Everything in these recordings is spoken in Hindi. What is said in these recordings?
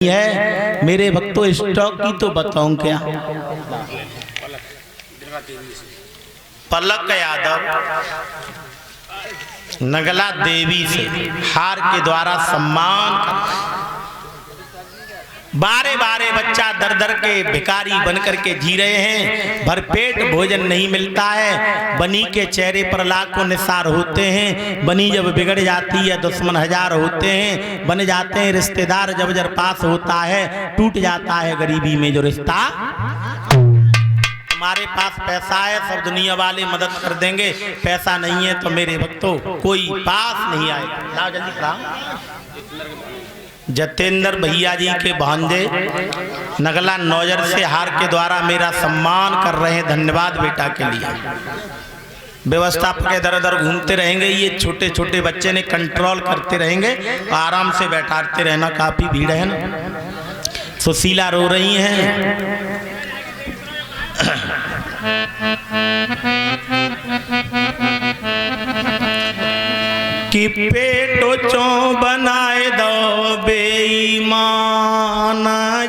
है। मेरे भक्तों स्टॉक की तो बताऊं क्या। पलक यादव नगला देवी से हार के द्वारा सम्मान बारे बारे बच्चा दर दर के भिखारी बन करके जी रहे हैं। भरपेट भोजन नहीं मिलता है। बनी के चेहरे पर लाखों निसार होते हैं। बनी जब बिगड़ जाती है दुश्मन हजार होते हैं। बन जाते हैं रिश्तेदार जब जब पास होता है। टूट जाता है गरीबी में जो रिश्ता। हमारे पास पैसा है सब दुनिया वाले मदद कर देंगे। पैसा नहीं है तो मेरे भक्तों कोई पास नहीं आएगा। लाओ जल्दी लाओ। जतेंद्र भैया जी के भांजे नगला नौजर से हार के द्वारा मेरा सम्मान कर रहे हैं। धन्यवाद बेटा के लिए। व्यवस्थापक इधर उधर घूमते रहेंगे। ये छोटे छोटे बच्चे ने कंट्रोल करते रहेंगे। आराम से बैठाते रहना। काफी भीड़ है ना। सुशीला रो रही हैं। कि पेटो चो बनाए दो बेईमान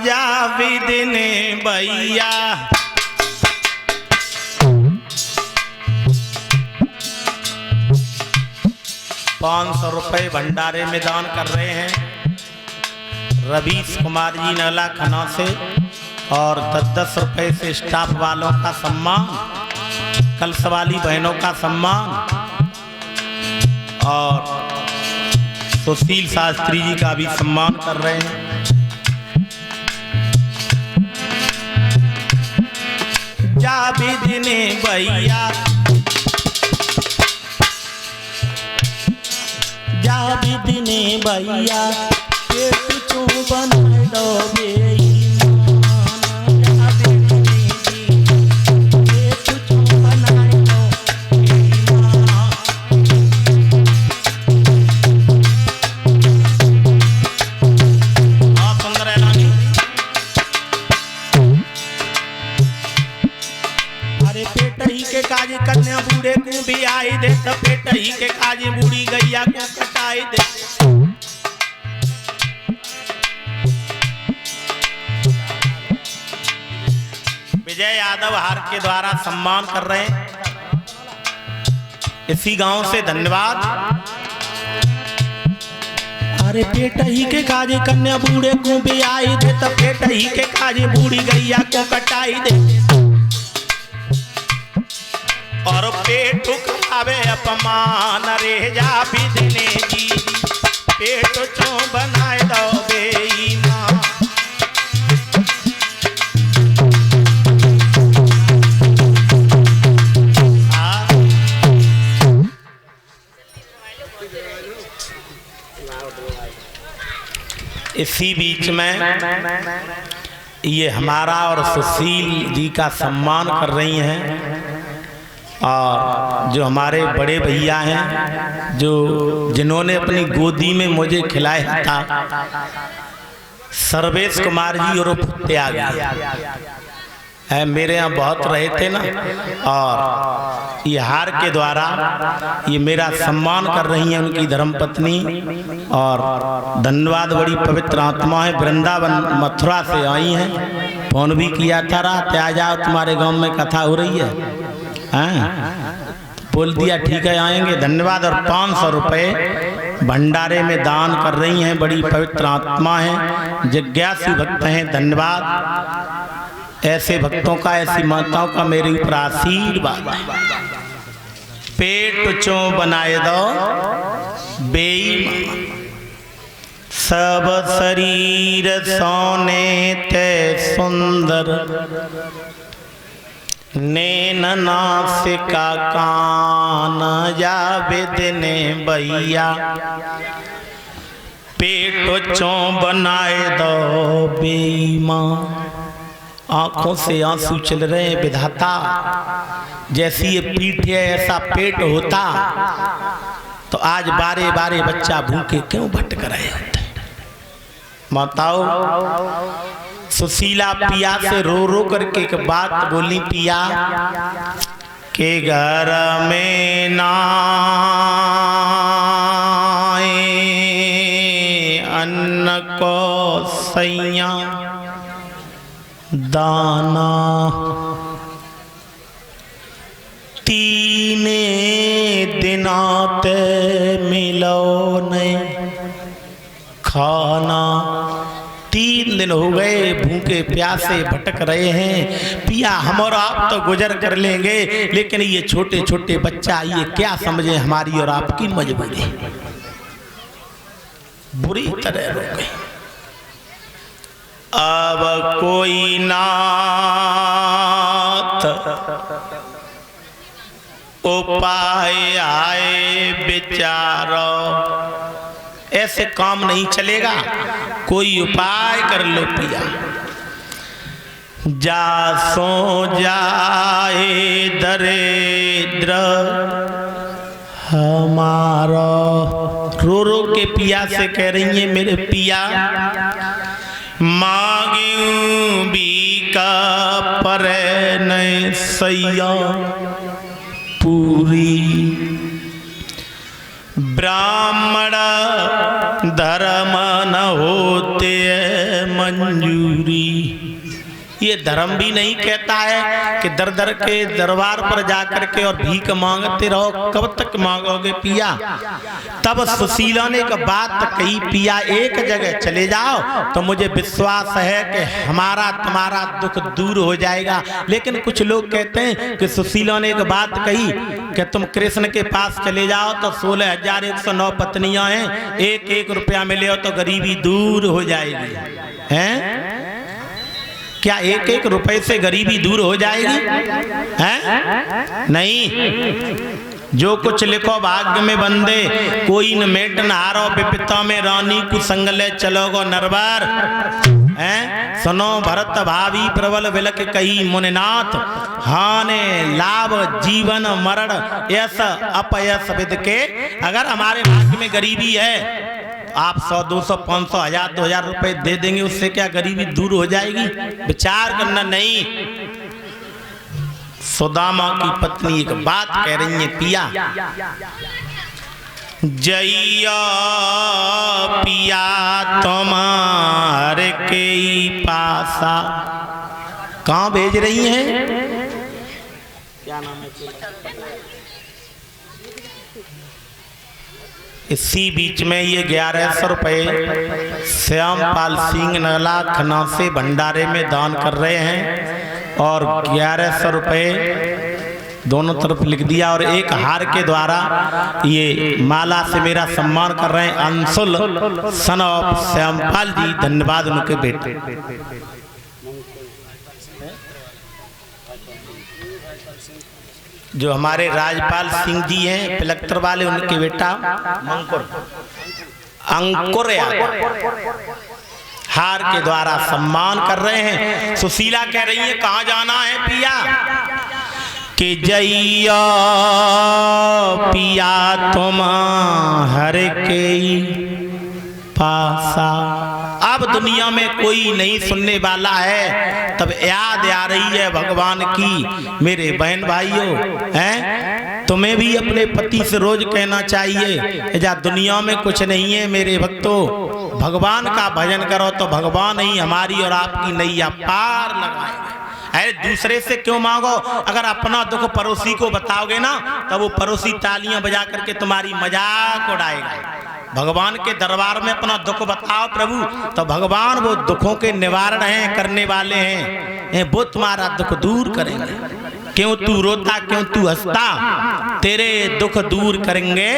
जाविद ने भैया। 500 रुपये भंडारे में दान कर रहे हैं रवीश कुमार जी नगला खन्ना से। और 10-10 रुपये से स्टाफ वालों का सम्मान, कलश वाली बहनों का सम्मान और सुशील शास्त्री जी का भी सम्मान कर रहे हैं। जाविद ने भैया, जाविद ने भैया पेट चो बनाए दो बेईमान। जाविद ने जी पेट चो बनाए दो बेईमान। बहुत सुंदर है रानी। अरे पेट ही के काज कन्या बूढ़े को भी आई दे। तो पेट ही के काज बूढ़ी गैया को कटाई दे। विजय यादव हार के द्वारा सम्मान कर रहे हैं। इसी गांव से धन्यवाद। अरे पेट ही के काज कन्या बूढ़े को भी आई दे। तो पेट ही के काज बूढ़ी गैया को कटाई दे। और पेट खावे अपमान रे जाविद ने जी पेट चो बनाए दो बेईमान। इसी बीच में ये हमारा और सुशील जी का सम्मान कर रही हैं। और जो हमारे बड़े भैया हैं जो जिन्होंने अपनी गोदी में मुझे खिलाया था, सर्वेश कुमार जी और त्यागी है। मेरे यहाँ बहुत रहे थे ना। और ये हार के द्वारा ये मेरा सम्मान कर रही हैं उनकी धर्मपत्नी। और धन्यवाद। बड़ी पवित्र आत्मा है। वृंदावन मथुरा से आई हैं। फोन भी किया था रात आ जाओ तुम्हारे गांव में कथा हो रही है। बोल दिया ठीक है आएंगे। धन्यवाद। और 500 रुपये भंडारे में दान कर रही हैं। बड़ी पवित्र आत्मा है। जिज्ञासु भक्त हैं। धन्यवाद। ऐसे भक्तों का, ऐसी माताओं का मेरे ऊपर आशीर्वाद है। पेट चो बनाए दो बेईमान। सब शरीर सोने ते सुंदर। नैन नासिका कान जाविद ने भैया पेट चो बनाए दो बेईमान। आंखों से आंसू चल रहे हैं। विधाता जैसी ये पीठ है ऐसा पेट होता तो आज बारे बारे बच्चा भूखे क्यों भटक रहे होते। माताओं सुशीला पिया से रो रो करके एक बात बोली। पिया के घर में ना अन्न को सैया दाना, तीने दिना ते मिलो नहीं खाना। 3 दिन हो गए भूखे प्यासे भटक रहे हैं। पिया हम और आप तो गुजर कर लेंगे, लेकिन ये छोटे छोटे बच्चा ये क्या समझे हमारी और आपकी मजबूरी। बुरी तरह रो गई। अब कोई नाथ उपाय आए विचारो, ऐसे काम नहीं चलेगा, कोई उपाय कर लो पिया। जा सो जाए दरिद्र हमारा, रो रो के पिया से कह रही है मेरे पिया, मांगू भी का पर नहीं सैया पूरी, ब्राह्मण धर्म न होते मंजूरी। ये धर्म भी नहीं कहता है कि दर दर के दरबार पर जाकर के और भीख मांगते रहो, कब तक मांगोगे पिया। तब सुशीला ने एक बात कही, पिया एक जगह चले जाओ तो मुझे विश्वास है कि हमारा तुम्हारा दुख दूर हो जाएगा। लेकिन कुछ लोग कहते हैं कि सुशीला ने एक बात कही कि तुम कृष्ण के पास चले जाओ तो 16,109 पत्नियां हैं, 1-1 रुपया मिले तो गरीबी दूर हो जाएगी। हैं? क्या 1-1 रुपए से गरीबी दूर हो जाएगी? हैं? नहीं। जो कुछ लिखो भाग्य में बंदे, कोई न मेट न हारो, विपिता में रानी कुसंग ले चलोगो नरबार। हैं? सुनो भरत भावी प्रबल विलक कही मुनिनाथ, हाने लाभ जीवन मरण यस अपयस विद के। अगर हमारे भाग्य में गरीबी है, आप 100, 200, 500, 1000, 2000 रुपए दे देंगे, उससे क्या गरीबी दूर हो जाएगी? विचार करना नहीं। सुदामा की पत्नी एक बात कह रही है, पिया जइया पिया तुम्हारे के पासा। कहाँ भेज रही हैं? क्या नाम है? इसी बीच में ये 1100 रुपये श्यामपाल सिंह नगला खन्ना से भंडारे में दान कर रहे हैं, और 1100 रुपये दोनों तरफ लिख दिया, और एक हार के द्वारा ये माला से मेरा सम्मान कर रहे हैं अंशुल सन ऑफ श्यामपाल जी। धन्यवाद उनके बेटे। जो हमारे राजपाल सिंह जी हैं पिलक्तर वाले, उनके बेटा अंकुर हार के द्वारा सम्मान कर रहे हैं। सुशीला कह रही है कहाँ जाना है पिया? कि जइया पिया तुम हर के पासा। अब दुनिया में कोई नहीं सुनने वाला है, तब याद आ रही है भगवान की। मेरे बहन भाइयों, हैं तुम्हें भी अपने पति से रोज कहना चाहिए, जा दुनिया में कुछ नहीं है मेरे भक्तों, भगवान का भजन करो तो भगवान ही हमारी और आपकी नैया पार लगाएंगे। अरे दूसरे से क्यों मांगो? अगर अपना दुख पड़ोसी को बताओगे ना, तब वो पड़ोसी तालियां बजा करके तुम्हारी मजाक उड़ाएगा। भगवान के दरबार में अपना दुख बताओ प्रभु, तो भगवान वो दुखों के निवारण हैं, करने वाले हैं, वो तुम्हारा दुख दूर करेंगे। क्यों तू रोता, क्यों तू हंसता, तेरे दुख दूर करेंगे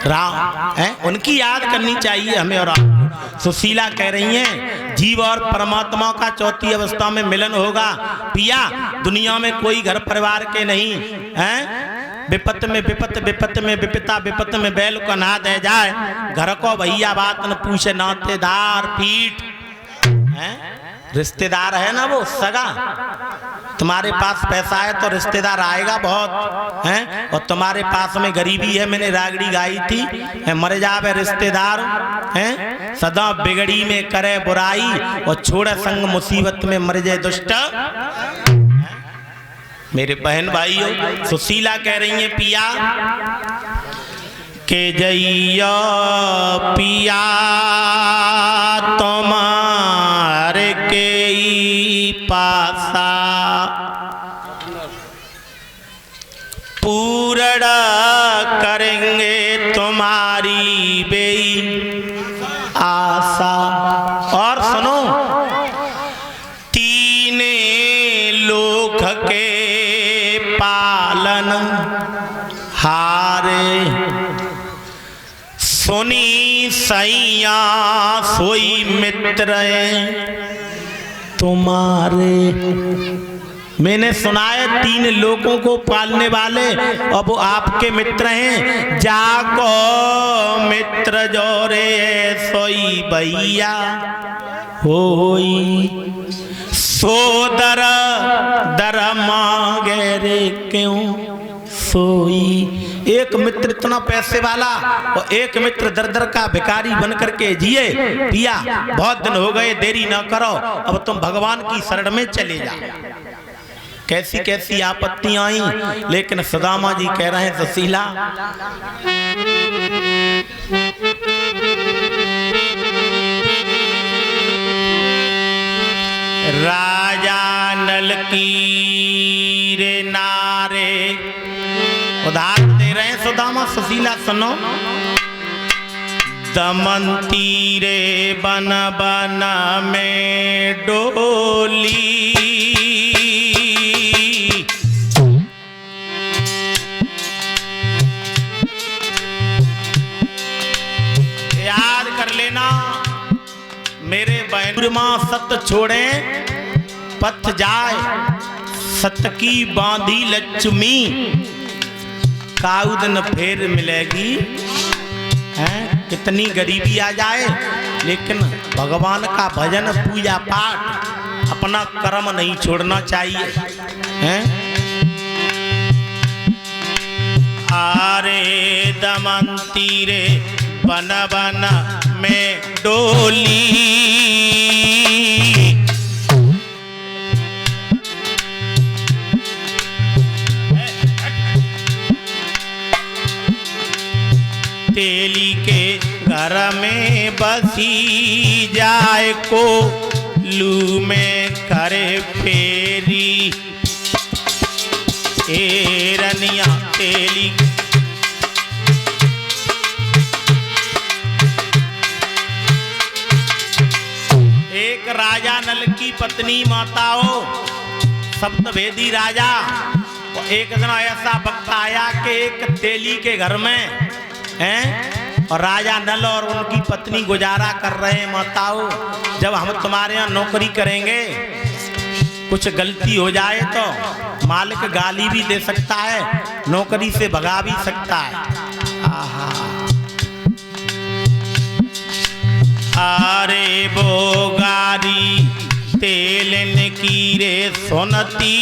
राम। है उनकी याद करनी चाहिए हमें और आपको। सुशीला कह रही हैं जीव और परमात्मा का चौथी अवस्था में मिलन होगा। पिया दुनिया में कोई घर परिवार के नहीं हैं, विपत में विपत, विपत में विपिता, विपत में बैल को ना दे जाए, घर को भैया बात न पूछे, नातेदार पीठ हैं, रिश्तेदार है ना वो सगा। तुम्हारे पास पैसा है तो रिश्तेदार आएगा बहुत, हैं, और तुम्हारे पास में गरीबी है, मैंने रागड़ी गाई थी, मर जावे रिश्तेदार, हैं, सदा बिगड़ी में करे बुराई, और छोड़े संग मुसीबत में मर जाए दुष्ट। मेरे बहन भाइयों, सुशीला कह रही है पिया के जइया पिया तुम्हारे के पासा पूर्ण करेंगे तुम्हारी बेई आशा। और सुनो, तीन लोक के पालन हारे सुनी सैया सोई मित्र तुम्हारे। मैंने सुना है 3 लोगों को पालने वाले और वो आपके मित्र हैं। जाको मित्र जोरे सोई भैया होई सोदर दर मांगे रे क्यों सोई। एक मित्र इतना पैसे वाला और एक मित्र दर दर का भिखारी बन करके जिए। पिया बहुत दिन हो गए, देरी ना करो, अब तुम भगवान की शरण में चले जाओ। कैसी कैसी आपत्तियां आई, लेकिन सुदामा जी कह रहे हैं सुशीला राजा नल की रे नारे। उदाहरण दे रहे हैं सुदामा, सुशीला सुनो। दमंती रे बन बन में डोली मेरे बहनुरमा सत छोड़े पथ जाए सत की बांधी लक्ष्मी काउदन फेर मिलेगी। हैं कितनी गरीबी आ जाए, लेकिन भगवान का भजन पूजा पाठ अपना कर्म नहीं छोड़ना चाहिए। हैं आरे दमंती रे बन बन में डोली तेली के घर में बसी जाए को लू में करे फेरी ए रनिया तेली। एक राजा नल की पत्नी माताओं सप्तभेदी राजा, एक दिन ऐसा वक्त आया कि एक तेली के घर में हैं और राजा नल और उनकी पत्नी गुजारा कर रहे हैं। माताओं, जब हम तुम्हारे यहाँ नौकरी करेंगे कुछ गलती हो जाए तो मालिक गाली भी दे सकता है, नौकरी से भगा भी सकता है। आहा अरे बोगारी तेलन की रे सोनती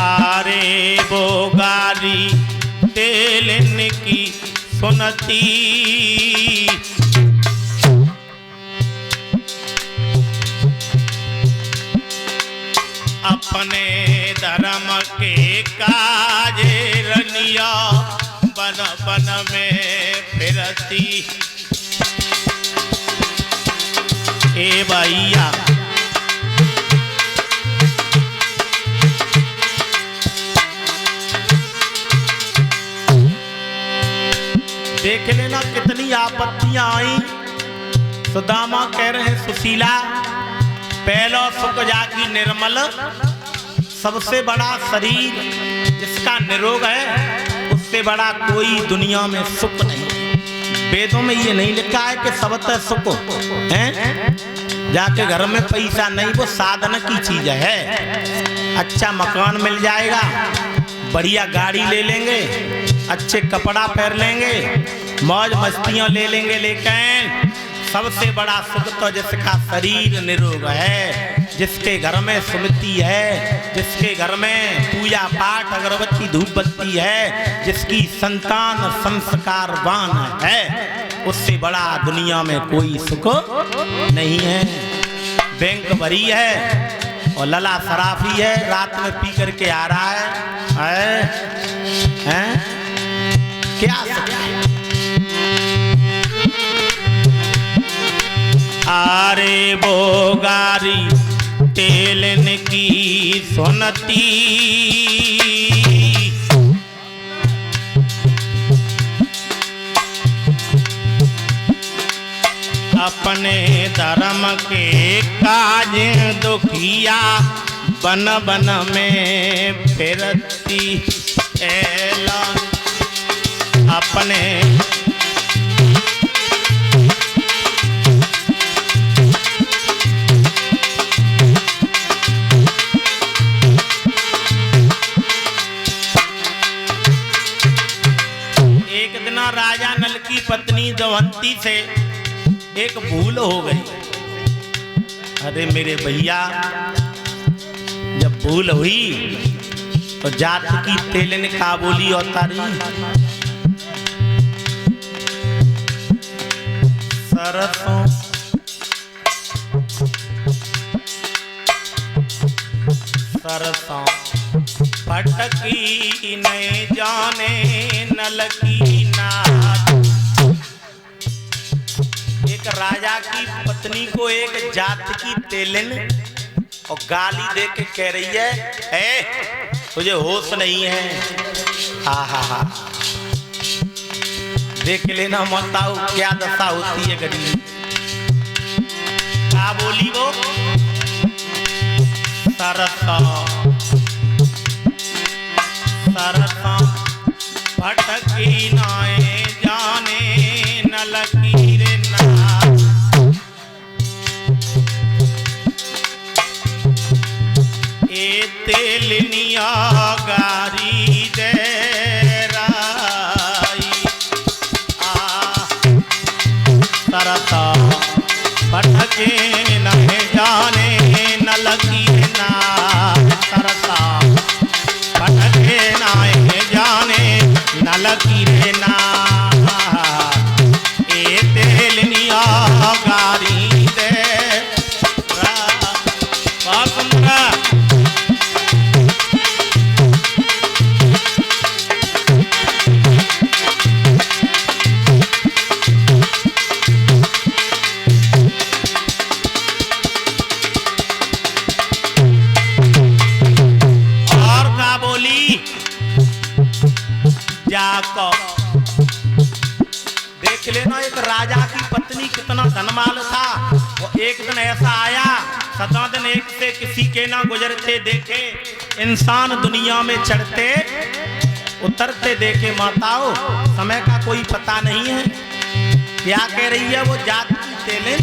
अरे बोगारी तेलन की सोनती अपने धर्म के काजे रनिया बन बन में फिरती ए भैया। देख लेना कितनी आपत्तियां आई। सुदामा कह रहे हैं सुशीला पहला सुख जाकी निर्मल, सबसे बड़ा शरीर जिसका निरोग है उससे बड़ा कोई दुनिया में सुख नहीं। वेदों में ये नहीं लिखा है कि सबत सुख है, जाके घर में पैसा नहीं, वो साधन की चीज है। अच्छा मकान मिल जाएगा, बढ़िया गाड़ी ले लेंगे, अच्छे कपड़ा पहन लेंगे, मौज मस्तियां ले लेंगे, लेकिन सबसे बड़ा सुख तो जिसका शरीर निरोग है, जिसके घर में स्मृति है, जिसके घर में पूजा पाठ अगरबत्ती धूप बत्ती है, जिसकी संतान संस्कारवान है, उससे बड़ा दुनिया में कोई सुख नहीं है। बैंक भरी है और लला शराफी है, रात में पी करके आ रहा है? क्या आरे वो गारी तेलन की सुनती, अपने धर्म के काज दुखिया बन बन में फिरती ऐलान अपने एक दिन राजा नल की पत्नी दमयंती से एक भूल हो गई। अरे मेरे भैया, जब भूल हुई तो जात की तेलन का बोली उतारी, सरसों सरसों फटकी नहीं जाने नल की नाद। एक राजा की पत्नी को एक जात की तेलन और गाली दे के कह रही है, तुझे होश नहीं है? हा देख लेना माताओ क्या दशा होती है गरीब। क्या बोली वो? सरसों सरसों फटकी नाए जाने नल की रे नाद। ए तेलनिया गारी दे राई, सरसों फटके नहीं जाने नल की रे नाद। सरसों फटके नहीं जाने नल की रे नाद। ए तेलनिया गारी दे देख लेना। एक राजा की पत्नी कितना धनमाल था। वो एक दिन ऐसा आया, 7 दिन एक से किसी के ना गुजरते देखे, इंसान दुनिया में चढ़ते उतरते देखे। माताओं, समय का कोई पता नहीं है। क्या कह रही है वो जात की तेलन?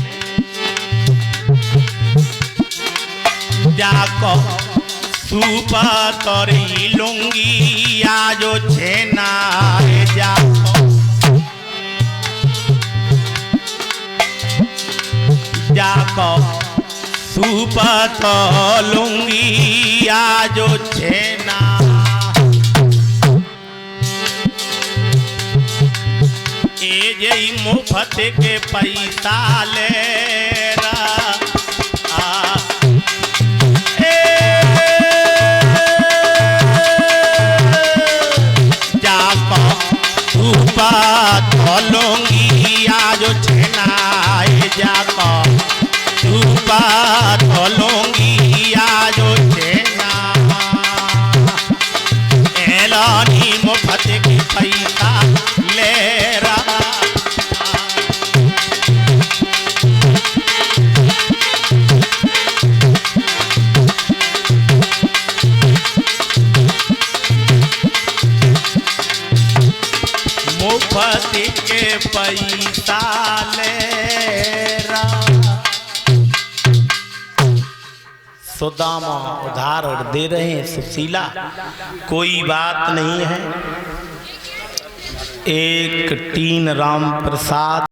जाको सूपा तोरी लूंगी आजो छेना जाको, जाको सूपा तो लूंगी आजो छेना। ए जई मुफ्त के पैसा ले धोलूंगी आज छेना जाको, सूपा धोलूंगी आज छेना। एलानी मुफ्त की पैसा ले रहा। मुफ्त के पैसा ले सुदामा उधार और दे रहे हैं सुशीला, कोई बात नहीं है। एक टीन राम प्रसाद